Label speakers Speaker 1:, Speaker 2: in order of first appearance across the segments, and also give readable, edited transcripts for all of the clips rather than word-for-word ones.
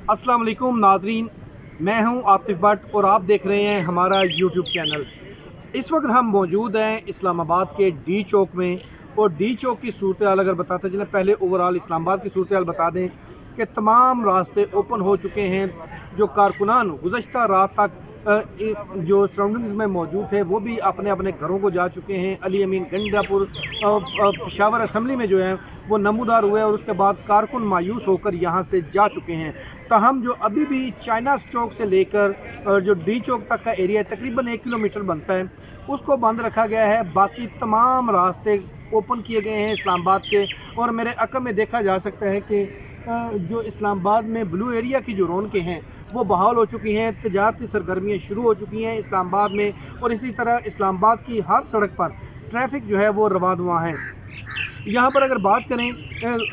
Speaker 1: अस्सलाम वालेकुम नाजरीन, मैं हूं आतिफ भट्ट और आप देख रहे हैं हमारा यूट्यूब चैनल। इस वक्त हम मौजूद हैं इस्लामाबाद के डी चौक में, और डी चौक की सूरत हाल अगर बताते चलें, पहले ओवरऑल इस्लामाबाद की सूरत हाल बता दें कि तमाम रास्ते ओपन हो चुके हैं। जो कारकुनान गुज़श्ता रात तक जो सराउंडिंग्स में मौजूद थे वो भी अपने अपने घरों को जा चुके हैं। अली अमीन गंडापुर पेशावर असम्बली में जो है वो नमूदार हुए, और उसके बाद कारकुन मायूस होकर यहाँ से जा चुके हैं। ताहम जो अभी भी चाइना चौक से लेकर जो डी चौक तक का एरिया तकरीबन 1 किलोमीटर बनता है, उसको बंद रखा गया है। बाकी तमाम रास्ते ओपन किए गए हैं इस्लामाबाद के। और मेरे अकब में देखा जा सकता है कि जो इस्लामाबाद में ब्लू एरिया की जो रौनकें हैं वो बहाल हो चुकी हैं। तजारती सरगर्मियाँ शुरू हो चुकी हैं इस्लामाबाद में, और इसी तरह इस्लामाबाद की हर सड़क पर ट्रैफिक जो है वो रवानुमा है। यहाँ पर अगर बात करें,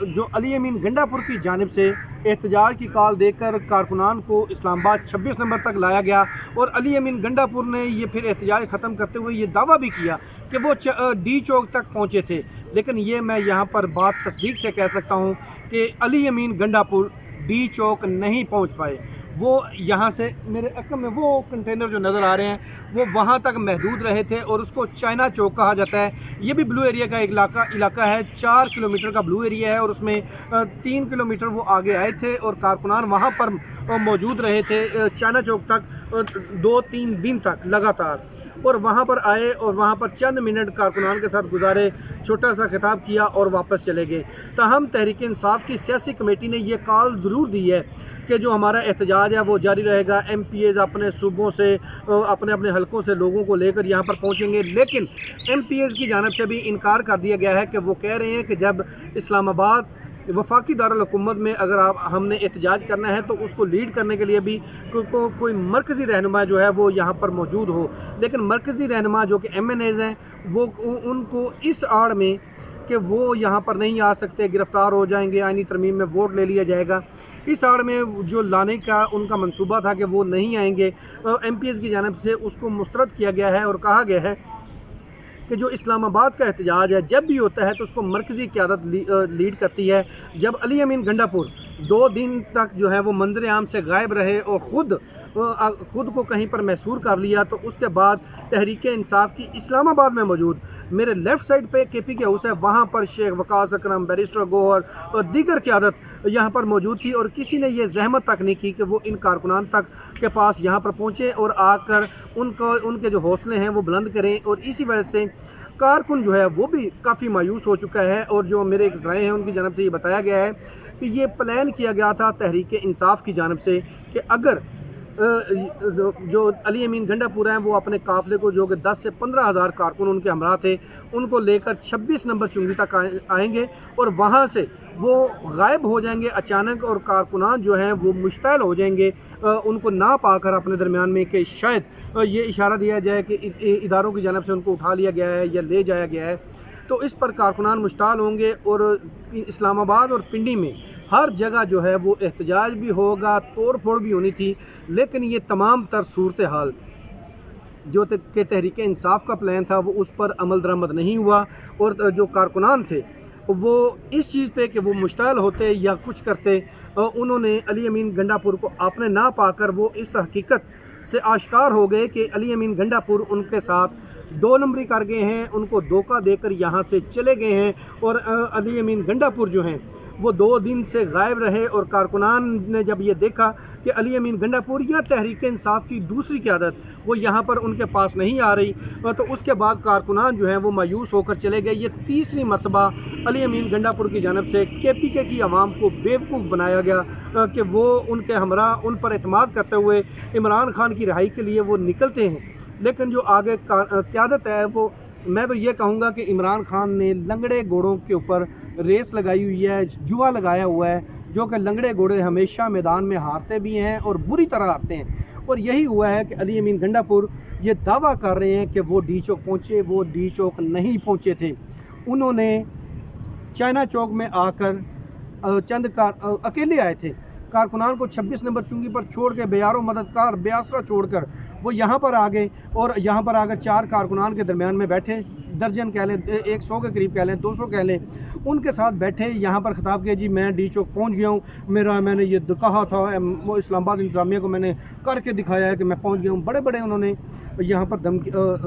Speaker 1: जो अली अमीन गंडापुर की जानिब से एहतजाज की कॉल देकर कारकुनान को इस्लामाबाद 26 नंबर तक लाया गया, और अली अमीन गंडापुर ने ये फिर एहतजाज ख़त्म करते हुए ये दावा भी किया कि वो डी चौक तक पहुँचे थे। लेकिन ये मैं यहाँ पर बात तस्दीक से कह सकता हूँ कि अली अमीन गंडापुर डी चौक नहीं पहुँच पाए। वो यहाँ से मेरे अकब में वो कंटेनर जो नज़र आ रहे हैं वो वहाँ तक महदूद रहे थे, और उसको चाइना चौक कहा जाता है। ये भी ब्लू एरिया का एक इलाका है। 4 किलोमीटर का ब्लू एरिया है, और उसमें 3 किलोमीटर वो आगे आए थे, और कारकुनान वहाँ पर मौजूद रहे थे चाइना चौक तक 2-3 दिन तक लगातार। और वहाँ पर आए और वहाँ पर चंद मिनट कारकुनान के साथ गुजारे, छोटा सा खिताब किया और वापस चले गए। ताहम तहरीक इंसाफ की सियासी कमेटी ने यह कॉल ज़रूर दी है कि जो हमारा एहतजाज है वो जारी रहेगा। MPAs अपने सूबों से अपने अपने हलकों से लोगों को लेकर यहाँ पर पहुँचेंगे। लेकिन MPAs की जानिब से भी इनकार कर दिया गया है कि वो कह रहे हैं कि जब इस्लामाबाद वफाकी दारुल हुकूमत में अगर हमने एहतजाज करना है तो उसको लीड करने के लिए भी कोई मरकज़ी रहनुमा जो है वो यहाँ पर मौजूद हो। लेकिन मरकज़ी रहनुमा जो कि MNAs हैं वो उनको इस आड़ में कि वो यहाँ पर नहीं आ सकते, गिरफ़्तार हो जाएंगे, आईनी तरमीम में वोट ले लिया जाएगा, इस आड़ में जो लाने का उनका मंसूबा था कि वो नहीं आएंगे। MPAs की जानिब से उसको मुस्तरद किया गया है, और कहा गया है कि जो इस्लामाबाद का एहतजाज है जब भी होता है तो उसको मरकज़ी क़यादत लीड करती है। जब अली अमीन गंडापुर 2 दिन तक जो है वो मंजर आम से गायब रहे और ख़ुद को कहीं पर महसूर कर लिया, तो उसके बाद तहरीक इंसाफ की इस्लामाबाद में मौजूद मेरे लेफ़्ट साइड पे KP के हाउस है, वहाँ पर शेख वकास अकरम, बैरिस्टर गौहर और दीगर क़यादत यहाँ पर मौजूद थी। और किसी ने ये ज़हमत तक नहीं की कि वो इन कारकुनान तक के पास यहाँ पर पहुँचे और आकर उनके जो हौसले हैं वो बुलंद करें। और इसी वजह से कारकुन जो है वो भी काफ़ी मायूस हो चुका है। और जो मेरे एक ज़राए हैं उनकी जानब से ये बताया गया है कि ये प्लान किया गया था तहरीक इंसाफ की जानब से कि अगर जो अली अमीन गंडापुर हैं वो अपने काफ़िले को, जो कि 10 से 15 हज़ार कारकुन उनके हमरा थे, उनको लेकर 26 नंबर चुंगी तक आएंगे, और वहाँ से वो गायब हो जाएंगे अचानक, और कारकुनान जो हैं वो मुश्तैल हो जाएंगे उनको ना पाकर अपने दरमियान में कि शायद ये इशारा दिया जाए कि इदारों की जानब से उनको उठा लिया गया है या ले जाया गया है। तो इस पर कारकुनान मुश्ताल होंगे, और इस्लामाबाद और पिंडी में हर जगह जो है वो एहतजाज भी होगा, तोड़ फोड़ भी होनी थी। लेकिन ये तमाम तर सूरत हाल जो कि तहरीक इंसाफ का प्लान था वो उस पर अमल दरामद नहीं हुआ, और जो कारकुनान थे वो इस चीज़ पे कि वो मुश्ताल होते या कुछ करते, उन्होंने अली अमीन गंडापुर को आपने ना पाकर वो इस हकीकत से आश्कार हो गए कि अली अमीन गंडापुर उनके साथ 2 नंबरी कर गए हैं, उनको धोखा देकर यहाँ से चले गए हैं। और अली अमीन गंडापुर जो हैं वो 2 दिन से गायब रहे, और कारकुनान ने जब ये देखा कि अली अमीन गंडापुर या तहरीक इंसाफ की दूसरी क़यादत वो यहाँ पर उनके पास नहीं आ रही, तो उसके बाद कारकुनान जो हैं वो मायूस होकर चले गए। ये तीसरी मरतबा अली अमीन गंडापुर की जानब से KPK की आवाम को बेवकूफ़ बनाया गया कि वो उनके हमरा उन पर एतमाद करते हुए इमरान खान की रिहाई के लिए वो निकलते हैं। लेकिन जो आगे क़यादत है वो, मैं तो ये कहूँगा कि इमरान खान ने लंगड़े घोड़ों के ऊपर रेस लगाई हुई है, जुआ लगाया हुआ है, जो कि लंगड़े घोड़े हमेशा मैदान में हारते भी हैं और बुरी तरह हारते हैं। और यही हुआ है कि अली अमीन गंडापुर ये दावा कर रहे हैं कि वो डी चौक पहुँचे, वो डी चौक नहीं पहुँचे थे। उन्होंने चाइना चौक में आकर अकेले आए थे, कारकुनान को 26 नंबर चुंगी पर छोड़ के, बेयारो मददगार बेआसरा छोड़कर वो यहाँ पर आ गए, और यहाँ पर आकर 4 कारकुनान के दरमियान में बैठे, दर्जन कह लें, 100 के करीब कह लें, 200 कह लें, उनके साथ बैठे यहाँ पर खिताब किया, जी मैं डी चौक पहुँच गया हूँ, मैंने ये कहा था, वो इस्लामाबाद इंतज़ामिया को मैंने करके दिखाया है कि मैं पहुँच गया हूँ। बड़े बड़े उन्होंने यहाँ पर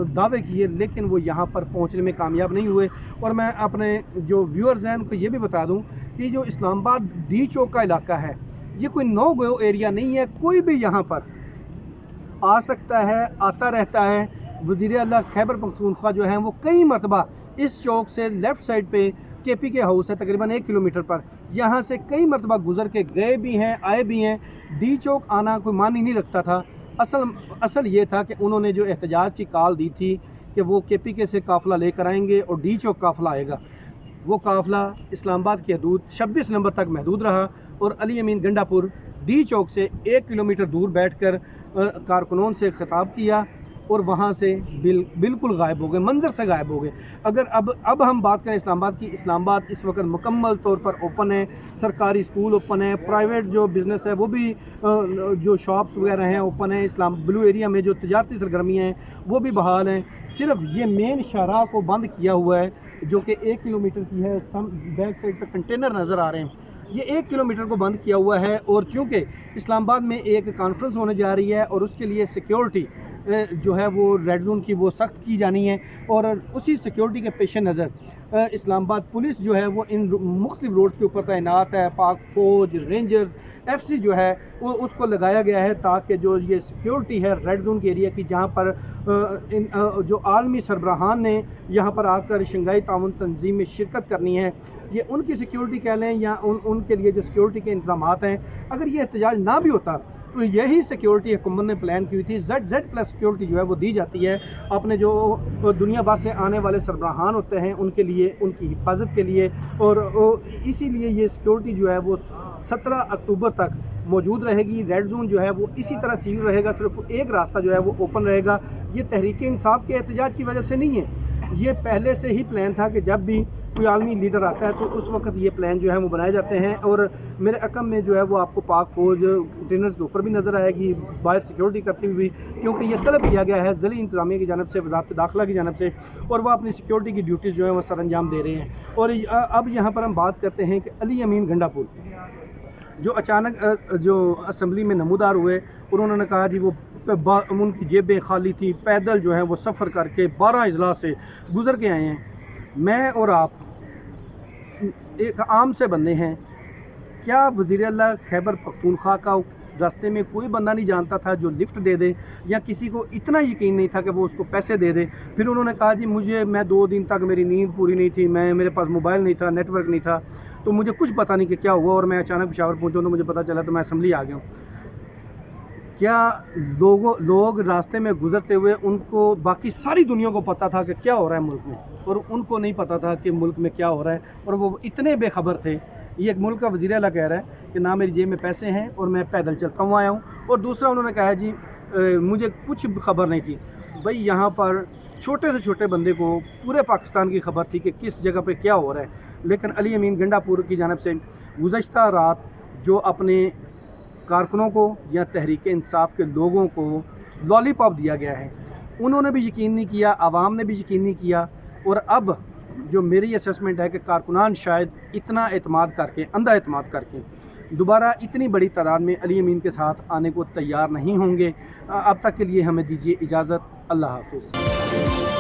Speaker 1: दावे किए, लेकिन वो यहाँ पर पहुँचने में कामयाब नहीं हुए। और मैं अपने जो व्यूअर्स हैं उनको ये भी बता दूँ कि जो इस्लामाबाद डी चौक का इलाका है, ये कोई नो गो एरिया नहीं है, कोई भी यहाँ पर आ सकता है, आता रहता है। वज़ीर आला खैबर पख्तूनख्वा जो है वो कई मरतबा इस चौक से लेफ़्ट साइड पे केपी के हाउस है तकरीबन 1 किलोमीटर पर, यहाँ से कई मरतबा गुजर के गए भी हैं, आए भी हैं। डी चौक आना कोई मान ही नहीं रखता था। असल ये था कि उन्होंने जो एहतजाज की कॉल दी थी कि वो केपी के से काफ़िला लेकर आएंगे और डी चौक काफ़िला आएगा, वो काफ़िला इस्लामाबाद की हदूद 26 नंबर तक महदूद रहा और अली अमीन गंडापुर डी चौक से 1 किलोमीटर दूर बैठकर कारकुनों से खिताब किया और वहाँ से बिल्कुल गायब हो गए, मंजर से गायब हो गए। अगर अब हम बात करें इस्लामाबाद की, इस्लामाबाद इस वक्त मुकम्मल तौर पर ओपन है, सरकारी स्कूल ओपन है, प्राइवेट जो बिज़नेस है वो भी जो शॉप्स वगैरह हैं ओपन है, इस्लाम ब्लू एरिया में जो तजारती सरगर्मियाँ हैं वो भी बहाल हैं। सिर्फ ये मेन शाहराह को बंद किया हुआ है जो कि 1 किलोमीटर की है, बैक साइड पर कंटेनर नज़र आ रहे हैं, ये 1 किलोमीटर को बंद किया हुआ है। और चूँकि इस्लामाबाद में एक कॉन्फ्रेंस होने जा रही है और उसके लिए सिक्योरिटी जो है वो रेड जोन की वो सख्त की जानी है, और उसी सिक्योरिटी के पेश नज़र इस्लामाबाद पुलिस जो है वो इन मुख्तलिफ रोड्स के ऊपर तैनात है। पाक फ़ौज, रेंजर्स, FC जो है वो उसको लगाया गया है ताकि जो ये सिक्योरिटी है रेड जोन के एरिया की, जहाँ पर जो आलमी सरबराहान ने यहाँ पर आकर शंघाई ताउन तंजीम में शिरकत करनी है, ये उनकी सिक्योरिटी कह लें या उनके लिए जो सिक्योरिटी के इंतजामात हैं, अगर ये एहतजाज ना भी होता तो यही सिक्योरिटी हुकूमत ने प्लान की हुई थी। Z+ सिक्योरिटी जो है वो दी जाती है अपने जो दुनिया भर से आने वाले सरबराहान होते हैं उनके लिए, उनकी हिफाजत के लिए, और इसीलिए ये सिक्योरिटी जो है वो 17 अक्टूबर तक मौजूद रहेगी। रेड जोन जो है वो इसी तरह सील रहेगा, सिर्फ एक रास्ता जो है वो ओपन रहेगा। ये तहरीक इंसाफ के एहतजाज की वजह से नहीं है, ये पहले से ही प्लान था कि जब भी कोई आलमी लीडर आता है तो उस वक्त ये प्लान जो है वो बनाए जाते हैं। और मेरे अकम में जो है वो आपको पाक फ़ौज कंटेनर्स के ऊपर भी नज़र आएगी बाहर सिक्योरिटी करती हुई, क्योंकि ये तलब किया गया है ज़िली इंतज़ामिया की जानब से, वज़ारत दाखिला की जानब से, और वह अपनी सिक्योरिटी की ड्यूटीज़ जो है वो सर अंजाम दे रहे हैं। और अब यहाँ पर हम बात करते हैं कि अली अमीन गंडापुर जो अचानक जो असम्बली में नमूदार हुए और उन्होंने कहा जी वो उनकी जेबें खाली थी, पैदल जो है वो सफ़र करके 12 अजला से गुज़र के आए हैं। मैं और आप एक आम से बंदे हैं, क्या वज़ीर आला खैबर पख्तूनख्वा का रास्ते में कोई बंदा नहीं जानता था जो लिफ्ट दे दे, या किसी को इतना यकीन नहीं था कि वो उसको पैसे दे दे? फिर उन्होंने कहा जी मैं 2 दिन तक मेरी नींद पूरी नहीं थी, मेरे पास मोबाइल नहीं था, नेटवर्क नहीं था, तो मुझे कुछ पता नहीं कि क्या हुआ, और मैं अचानक पेशावर पहुंचा तो मुझे पता चला, तो मैं असम्बली आ गया हूँ। क्या लोग रास्ते में गुजरते हुए उनको बाकी सारी दुनिया को पता था कि क्या हो रहा है मुल्क में, और उनको नहीं पता था कि मुल्क में क्या हो रहा है, और वो इतने बेखबर थे। ये एक मुल्क का वज़ीर आला कह रहा है कि ना मेरी जेब में पैसे हैं और मैं पैदल चलता हुआ आया हूँ, और दूसरा उन्होंने कहा जी मुझे कुछ खबर नहीं थी। भाई यहाँ पर छोटे से छोटे बंदे को पूरे पाकिस्तान की खबर थी कि किस जगह पे क्या हो रहा है। लेकिन अली अमीन गंडापुर की जानब से गुज़श्ता रात जो अपने कारकुनों को या तहरीक इंसाफ के लोगों को लॉलीपॉप दिया गया है, उन्होंने भी यकीन नहीं किया, आवाम ने भी यकीन नहीं किया, और अब जो मेरी असेसमेंट है कि कारकुनान शायद इतना एतमाद करके, अंधा एतमाद करके दोबारा इतनी बड़ी तादाद में अली अमीन के साथ आने को तैयार नहीं होंगे। अब तक के लिए हमें दीजिए इजाज़त। अल्लाह हाफ़िज़।